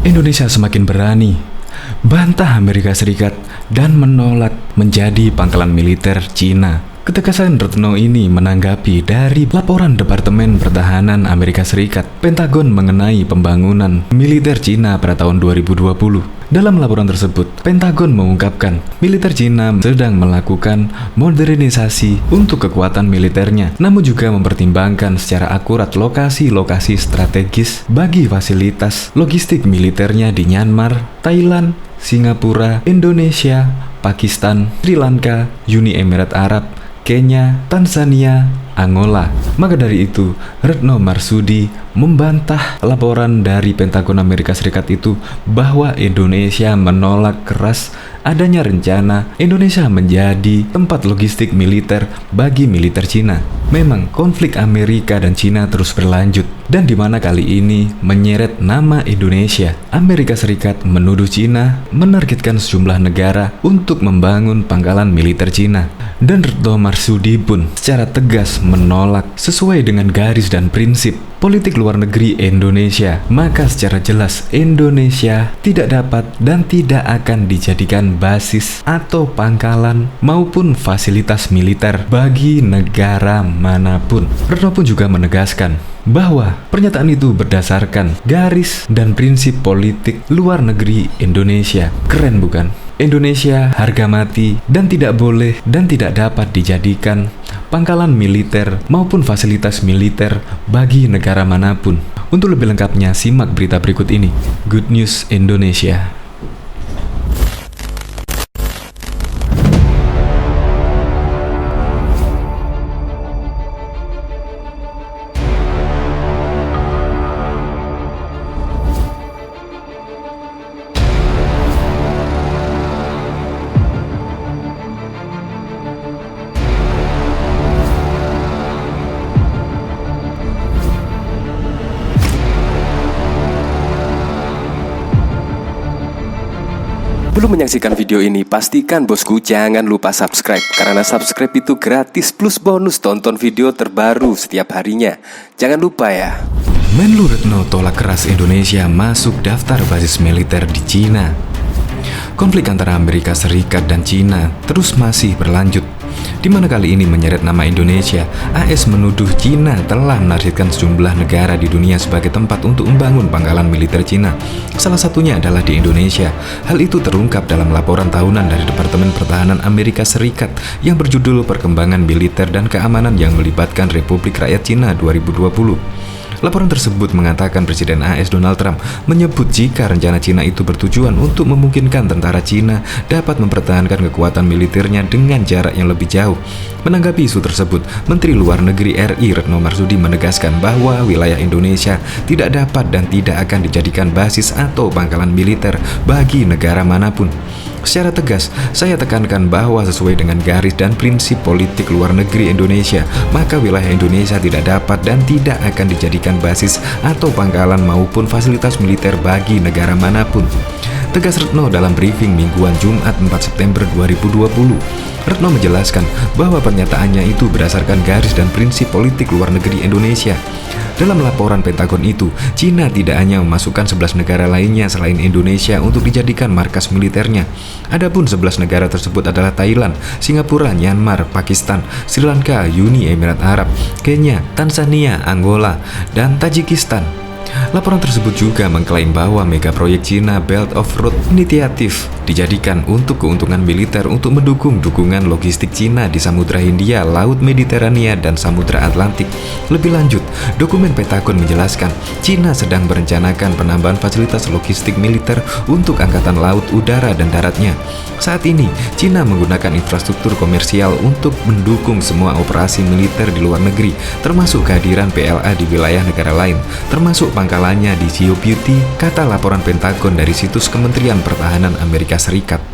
Indonesia semakin berani bantah Amerika Serikat dan menolak menjadi pangkalan militer Cina. Ketegasan Retno ini menanggapi dari laporan Departemen Pertahanan Amerika Serikat, Pentagon mengenai pembangunan militer Cina pada tahun 2020. Dalam laporan tersebut, Pentagon mengungkapkan militer Cina sedang melakukan modernisasi untuk kekuatan militernya, namun juga mempertimbangkan secara akurat lokasi-lokasi strategis bagi fasilitas logistik militernya di Myanmar, Thailand, Singapura, Indonesia, Pakistan, Sri Lanka, Uni Emirat Arab, Kenya, Tanzania, Angola. Maka dari itu, Retno Marsudi membantah laporan dari Pentagon Amerika Serikat itu bahwa Indonesia menolak keras adanya rencana Indonesia menjadi tempat logistik militer bagi militer Cina. Memang konflik Amerika dan Cina terus berlanjut, dan di mana kali ini menyeret nama Indonesia. Amerika Serikat menuduh Cina menargetkan sejumlah negara untuk membangun pangkalan militer Cina. Dan Retno Marsudi pun secara tegas menolak sesuai dengan garis dan prinsip politik luar negeri Indonesia. Maka secara jelas Indonesia tidak dapat dan tidak akan dijadikan basis atau pangkalan maupun fasilitas militer bagi negara manapun. Retno pun juga menegaskan bahwa pernyataan itu berdasarkan garis dan prinsip politik luar negeri Indonesia. Keren bukan? Indonesia harga mati dan tidak boleh dan tidak dapat dijadikan pangkalan militer maupun fasilitas militer bagi negara manapun. Untuk lebih lengkapnya, simak berita berikut ini. Good News Indonesia. Sebelum menyaksikan video ini, pastikan bosku jangan lupa subscribe, karena subscribe itu gratis plus bonus tonton video terbaru setiap harinya. Jangan lupa ya. Menlu Retno tolak keras Indonesia masuk daftar basis militer di Cina. Konflik antara Amerika Serikat dan Cina terus masih berlanjut, di mana kali ini menyeret nama Indonesia. AS menuduh Cina telah menargetkan sejumlah negara di dunia sebagai tempat untuk membangun pangkalan militer Cina. Salah satunya adalah di Indonesia. Hal itu terungkap dalam laporan tahunan dari Departemen Pertahanan Amerika Serikat yang berjudul Perkembangan Militer dan Keamanan yang melibatkan Republik Rakyat Cina 2020. Laporan tersebut mengatakan Presiden AS Donald Trump menyebut jika rencana Cina itu bertujuan untuk memungkinkan tentara Cina dapat mempertahankan kekuatan militernya dengan jarak yang lebih jauh. Menanggapi isu tersebut, Menteri Luar Negeri RI Retno Marsudi menegaskan bahwa wilayah Indonesia tidak dapat dan tidak akan dijadikan basis atau pangkalan militer bagi negara manapun. Secara tegas, saya tekankan bahwa sesuai dengan garis dan prinsip politik luar negeri Indonesia, maka wilayah Indonesia tidak dapat dan tidak akan dijadikan basis atau pangkalan maupun fasilitas militer bagi negara manapun. Tegas Retno dalam briefing mingguan Jumat 4 September 2020. Retno menjelaskan bahwa pernyataannya itu berdasarkan garis dan prinsip politik luar negeri Indonesia. Dalam laporan Pentagon itu, Cina tidak hanya memasukkan 11 negara lainnya selain Indonesia untuk dijadikan markas militernya. Adapun 11 negara tersebut adalah Thailand, Singapura, Myanmar, Pakistan, Sri Lanka, Uni Emirat Arab, Kenya, Tanzania, Angola, dan Tajikistan. Laporan tersebut juga mengklaim bahwa mega proyek Cina Belt of Road Initiative dijadikan untuk keuntungan militer untuk mendukung dukungan logistik Cina di Samudra Hindia, Laut Mediterania, dan Samudra Atlantik. Lebih lanjut, dokumen Pentagon menjelaskan Cina sedang merencanakan penambahan fasilitas logistik militer untuk angkatan laut, udara, dan daratnya. Saat ini, Cina menggunakan infrastruktur komersial untuk mendukung semua operasi militer di luar negeri, termasuk kehadiran PLA di wilayah negara lain, termasuk pangkalannya di Djibouti, kata laporan Pentagon dari situs Kementerian Pertahanan Amerika Serikat.